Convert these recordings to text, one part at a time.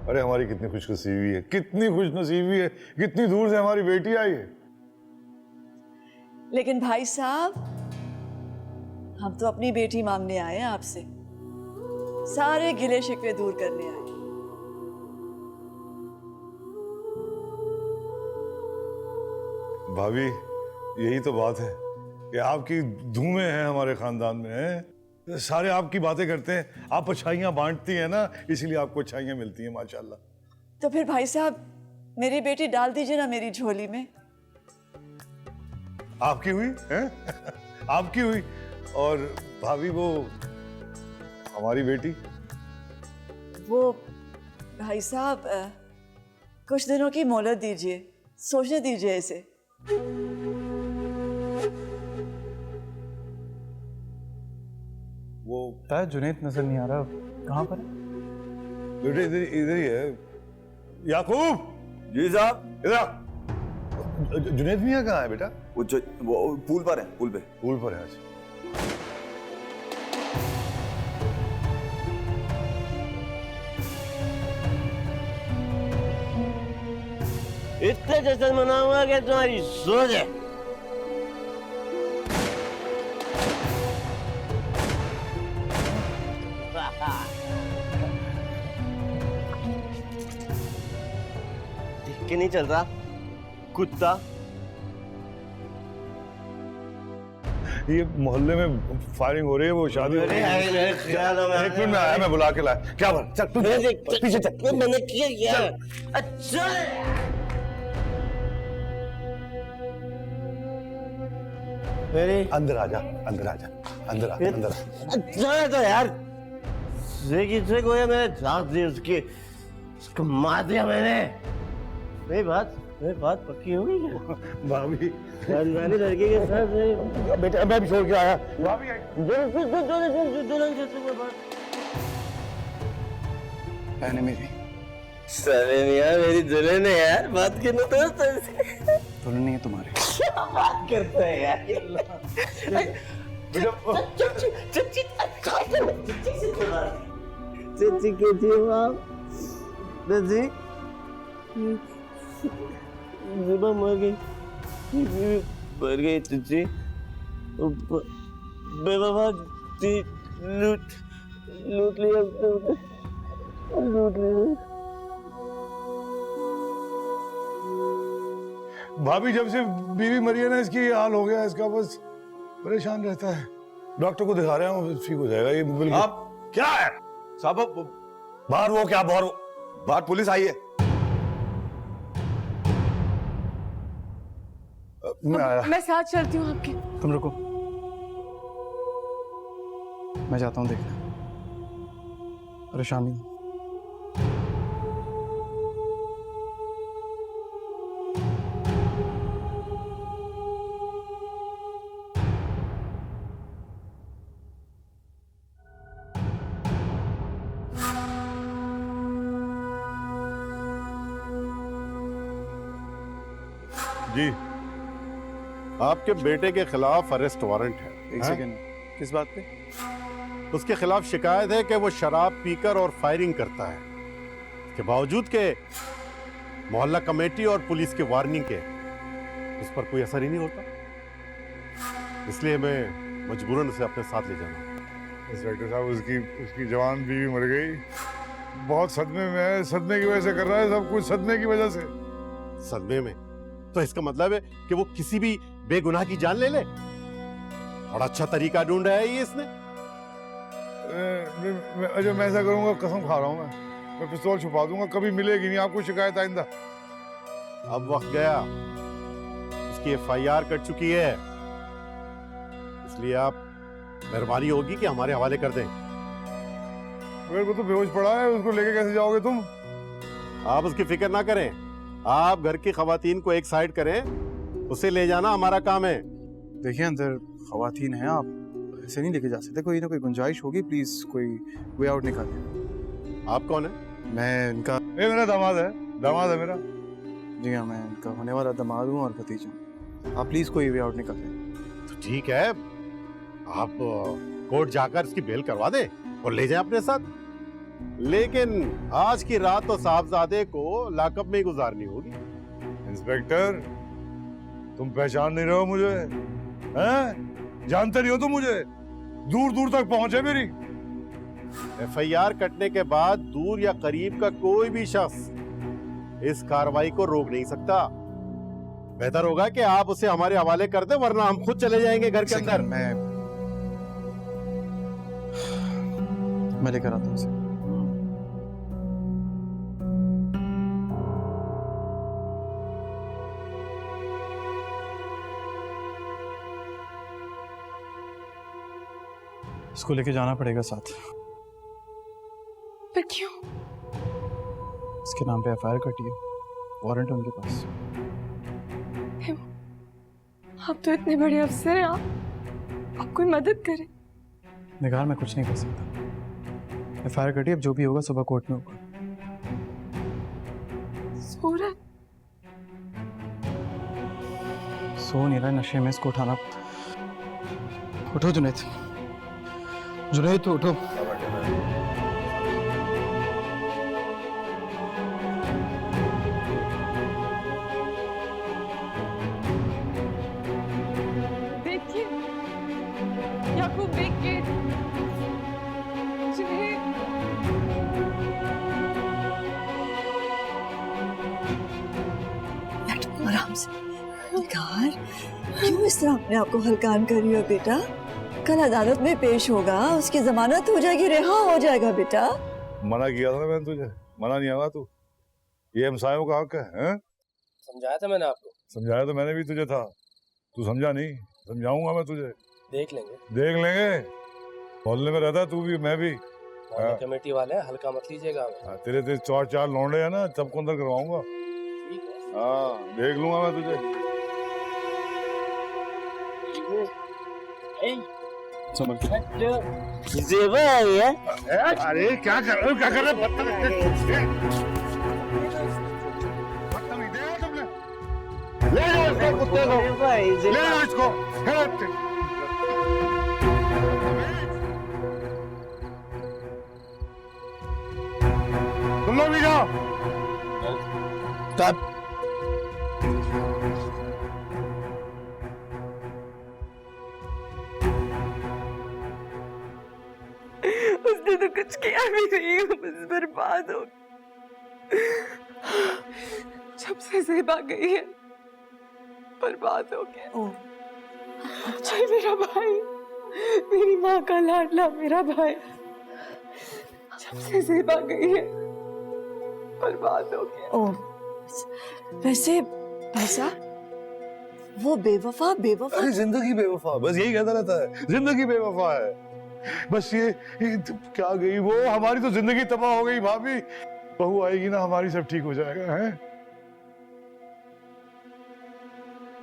अरे हमारी कितनी खुशनसीबी है, कितनी खुशनसीबी है, कितनी दूर से हमारी बेटी आई है। लेकिन भाई साहब, हम तो अपनी बेटी मांगने आए हैं आपसे, सारे गिले शिकवे दूर करने आए। भाभी, यही तो बात है कि आपकी धूमें हैं हमारे खानदान में हैं। सारे आपकी बातें करते हैं, आप अच्छाइयाँ बांटती हैं ना, इसीलिए आपको अच्छाइयाँ मिलती हैं माशाल्लाह। तो फिर भाई साहब, मेरी बेटी डाल दीजिए ना मेरी झोली में। आपकी हुई हैं? आपकी हुई। और भाभी, वो हमारी बेटी। वो भाई साहब, कुछ दिनों की मोहलत दीजिए, सोचने दीजिए इसे। वो जुनैद नजर नहीं आ रहा, कहाँ पर है? बेटे इधर इधर ही है। याकूब जी साहब। इधर। जुनैद मियाँ कहाँ है बेटा? वो पूल पर है, पूल पे। पूल पर है आज। इतने जश्न मनाऊंगा कि तुम्हारी सोच है। देख के नहीं चल रहा कुत्ता? ये मोहल्ले में फायरिंग हो रही है, वो शादी हो रही है। एक मिनट में आया, मैं बुला के लाया। क्या बात? चल तू पीछे चल। मैंने किया। अच्छा अंदर आजा, अंदर आजा, अंदर आ, अंदर आ। अच्छा है तो यार, से कोई मेरे साथ दी उसको मार दिया मैंने। मेरी बात पक्की हो गई क्या? भाभी, खानदानी लड़के के साथ बेटा मैं भी छोड़ के आया। भाभी मैंने मेरी साले मियां, मेरी दुल्हन है यार, बात करना तो दुल्हन नहीं है तुम्हारी। क्या बात करता है यार? चची के थी बाप, चची जुबा मर गई चची, बेवफा थी, लूट लिया। भाभी, जब से बीवी मरी है ना, इसकी ये हाल हो गया, इसका बस परेशान रहता है। डॉक्टर को दिखा रहा हूँ, ठीक हो जाएगा ये बिल्कुल। आप क्या है साहब? बाहर? वो क्या बाहर? बाहर पुलिस आई है। मैं आया। मैं साथ चलती हूँ आपके। तुम रुको, मैं जाता हूँ देखने। परेशानी जी, आपके बेटे के खिलाफ अरेस्ट वारंट है। एक सेकेंड, किस बात पे? उसके खिलाफ शिकायत है कि वो शराब पीकर और फायरिंग करता है। इसके बावजूद के मोहल्ला कमेटी और पुलिस के वार्निंग के उस पर कोई असर ही नहीं होता, इसलिए मैं मजबूरन उसे अपने साथ ले जाना। इंस्पेक्टर साहब, उसकी जवान बीवी मर गई, बहुत सदमे में है। सदमे की वजह से कर रहा है सब कुछ, सदमे की वजह से। सदमे में? तो इसका मतलब है कि वो किसी भी बेगुनाह की जान ले ले। बड़ा अच्छा तरीका ढूंढ रहा है ये इसने। अजय, मैं ऐसा करूंगा, कसम खा रहा हूं, मैं पिस्तौल छुपा दूंगा, कभी मिलेगी नहीं आपको शिकायत आइंदा। अब वक्त गया, उसकी FIR कट चुकी है, इसलिए आप मेहरबानी होगी कि हमारे हवाले कर दें। मेरे को तो बेहोश पड़ा है, उसको लेके कैसे जाओगे तुम? आप उसकी फिक्र ना करें, आप घर की खवातीन को एक साइड करें, उसे ले जाना हमारा काम है। देखिए, अंदर खवातीन हैं, आप ऐसे नहीं लेके जा सकते। कोई ना कोई गुंजाइश होगी, प्लीज कोई वे आउट निकालिए। आप कौन है? मैं इनका मेरा दामाद है, दामाद है मेरा। जी हाँ, मैं इनका होने वाला दामाद हूँ और भतीजा हूँ। आप प्लीज कोई वे आउट निकालिए। तो ठीक है, आप कोर्ट जाकर इसकी बेल करवा दें और ले जाएं अपने साथ। लेकिन आज की रात तो साहबजादे को लाकअप में ही गुजारनी होगी। इंस्पेक्टर, तुम पहचान नहीं रहे हो मुझे, हैं? जानते नहीं हो तुम मुझे? दूर दूर तक पहुंचे मेरी। FIR कटने के बाद दूर या करीब का कोई भी शख्स इस कार्रवाई को रोक नहीं सकता। बेहतर होगा कि आप उसे हमारे हवाले कर दें, वरना हम खुद चले जाएंगे घर के अंदर। मैं लेकर आता हूँ उसे। इसको लेके जाना पड़ेगा साथ। पर क्यों? इसके नाम पे FIR कटी है, वारंट है उनके पास। आप तो इतने बड़े अफसर हैं, आप कोई मदद करें। निगार मैं कुछ नहीं कर सकता। FIR कटी, अब जो भी होगा सुबह कोर्ट में होगा। सूरज सो नहीं रहा, नशे में इसको उठाना। उठो जुनैद, जुनैद तो उठो। देखिए, याकूब देखिए, जुनैद। बैठो आराम से। निगार, क्यों इस तरह अपने आप को हलकान कर रही हो बेटा? कल अदालत में पेश होगा, उसकी जमानत हो जाएगी, रिहा हो जाएगा बेटा। मना किया था ना मैंने तुझे, मना नहीं आवा तू। ये हमसायों का हक है, हैं? समझाया था मैंने आपको। समझाया तो मैंने भी तुझे था, तू समझा नहीं। समझाऊंगा मैं तुझे, देख लेंगे। देख लेंगे। मोहल्ले में रहता तू भी, मैं भी। मोहल्ला कमेटी वाले हैं, हल्का मत लीजिएगा हमें। तेरे चार लौंडे हैं ना, सबको अंदर करवाऊंगा। ठीक है। हाँ, देख लूंगा मैं तुझे। समझ जेबा है। अरे क्या कर रहे हो, क्या कर रहे हो? ले जाओ इसको, कुत्ते को ले जाओ इसको। तुम लोग भी जाओ। उसने तो कुछ किया भी नहीं, बस बर्बाद हो। जब से ज़ेबा गई है, बर्बाद हो गया। अजय मेरा भाई, मेरी माँ का लाडला मेरा भाई, जब से ज़ेबा गई है, बर्बाद हो गया। ओ, वैसे पैसा वो बेवफा बेवफा। अरे जिंदगी बेवफा, बस यही कहता रहता है, जिंदगी बेवफा है। बस ये क्या गई वो, हमारी तो जिंदगी तबाह हो गई। भाभी, बहू आएगी ना हमारी, सब ठीक हो जाएगा। है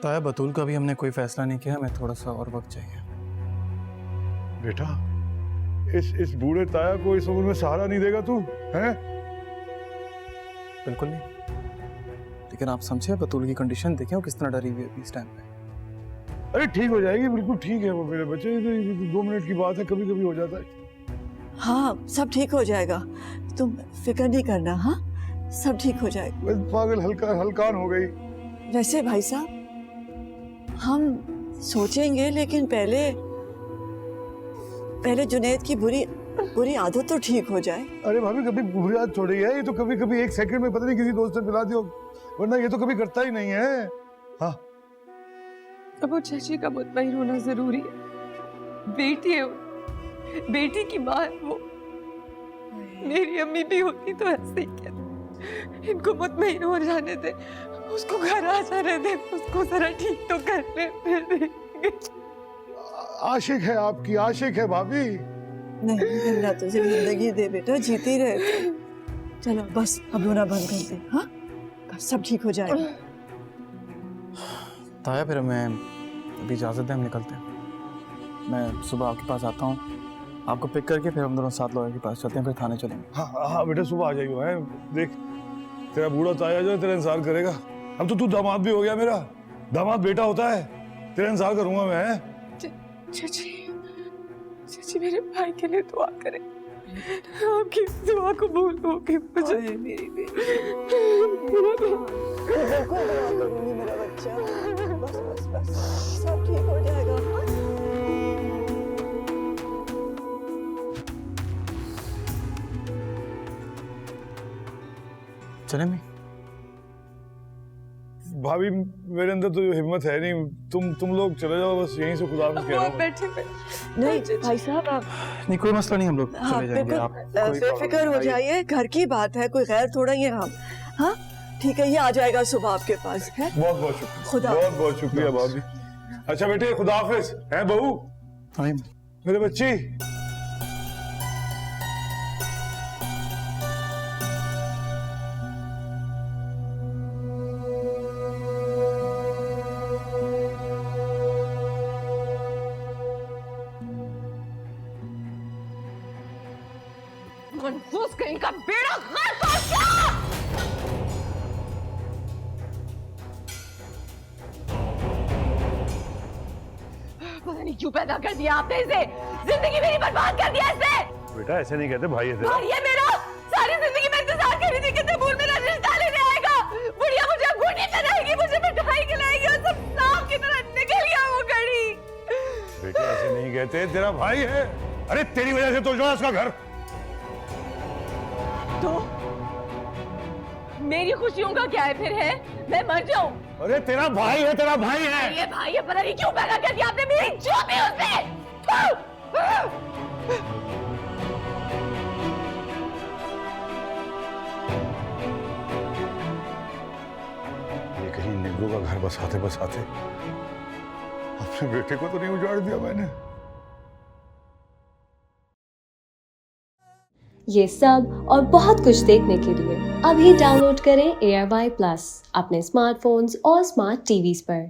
ताया, बतूल का भी हमने कोई फैसला नहीं किया, हमें थोड़ा सा और वक्त चाहिए। बेटा, इस बूढ़े ताया को इस उम्र में सहारा नहीं देगा तू? हैं? बिल्कुल नहीं, लेकिन आप समझे बतूल की कंडीशन देखें, वो किस तरह डरी हुई है इस टाइम पे। अरे ठीक हो जाएगी, बिल्कुल ठीक है वो मेरे बच्चे। ये तो 2 मिनट की बात है, कभी कभी हो जाता है। हाँ, सब ठीक हो जाएगा, तुम फिक्र नहीं करना। हाँ, सब ठीक हो जाएगा। बस पागल हलकान हो गई। वैसे भाई साहब, हम सोचेंगे, लेकिन पहले जुनैद की बुरी आदत तो ठीक हो जाए। अरे भाभी, कभी बुरी आदत थोड़ी है, ये तो कभी कभी 1 सेकंड में पता नहीं किसी दोस्त से मिला दियो, वरना ये तो कभी करता ही नहीं है। हाँ, अब वो चाची का मुतमईन होना जरूरी है। बेटी है वो, बेटी की माँ है वो। मेरी अम्मी भी होती तो ऐसे ही कहती, इनको मुतमईन हो जाने दे, उसको घर आ जाने दे, उसको जरा ठीक तो कर ले, फिर देखेंगे। आशिक है आपकी, आशिक है भाभी। नहीं, अल्लाह तुझे जिंदगी दे बेटा, जीती रहे तू। चलो बस, अब रोना बंद कर दे। हाँ, बस सब ठीक हो जाएगा। ताया, फिर हमें अभी इजाज़त दें, हम निकलते हैं। मैं सुबह आपके पास आता हूँ, आपको पिक करके फिर हम दोनों साथ लॉयर के पास चलते हैं, फिर थाने चलेंगे। हाँ हाँ बेटा, सुबह आ जाइयो। है देख, तेरा बूढ़ा ताया जो है तेरा इंतजार करेगा। अब तो तू दामाद भी हो गया मेरा, दामाद बेटा होता है, तेरा इंतजार करूंगा मैं। चाची, चाची मेरे भाई के लिए दुआ करें। आपकी दुआ कबूल होगी मुझे। मेरी बेटी बिल्कुल दुआ करूंगी मेरा बच्चा। बस बस बस सब ठीक हो जाएगा। चले मैं भाभी मेरे अंदर तो हिम्मत है नहीं, तुम लोग चले जाओ, बस यहीं से खुदा हाफिज़ कह रहा हूँ। बैठे नहीं भाई साहब आप नहीं, कोई मसला नहीं, हम लोग हाँ चले जाएंगे। आप बेफिक्र हो जाइए, घर की बात है, कोई गैर थोड़ा ही है हम। हाँ ठीक है, ये आ जाएगा सुबह आपके पास है। बहुत बहुत शुक्रिया, खुदा बहुत बहुत शुक्रिया भाभी। अच्छा बेटे खुदा हाफिज़ है बहू, हाँ, मेरे बच्ची। मनसूस कहीं का बेड़ा गर्क हो गया। पता नहीं क्यों पैदा कर दिया आपने इसे, जिंदगी मेरी बर्बाद कर दिया इसने। बेटा ऐसे नहीं कहते भाई, ऐसे भाई ये मेरा सारी जिंदगी में इंतजार कर रही थी कि तबूर मेरा रिश्ता लेने आएगा। बुढ़िया मुझे अंगूठी पहनाएगी, मुझे मिठाई खिलाएगी और सब सांप की तरह निकल गया वो घड़ी। बेटे ऐसे नहीं कहते, तेरा भाई है। अरे तेरी वजह से तो जो है उसका घर। तो मेरी खुशियों का क्या है फिर है? मैं मर जाऊं? अरे तेरा भाई है, तेरा भाई है। ये भाई है, पता नहीं क्यों पैदा कर दिया आपने मेरी ज्योति उसने। ये कहीं निग्रो का घर बसाते बसाते अपने बेटे को तो नहीं उजाड़ दिया मैंने। ये सब और बहुत कुछ देखने के लिए अभी डाउनलोड करें AirBuy Plus अपने स्मार्टफोन्स और स्मार्ट टीवीज पर।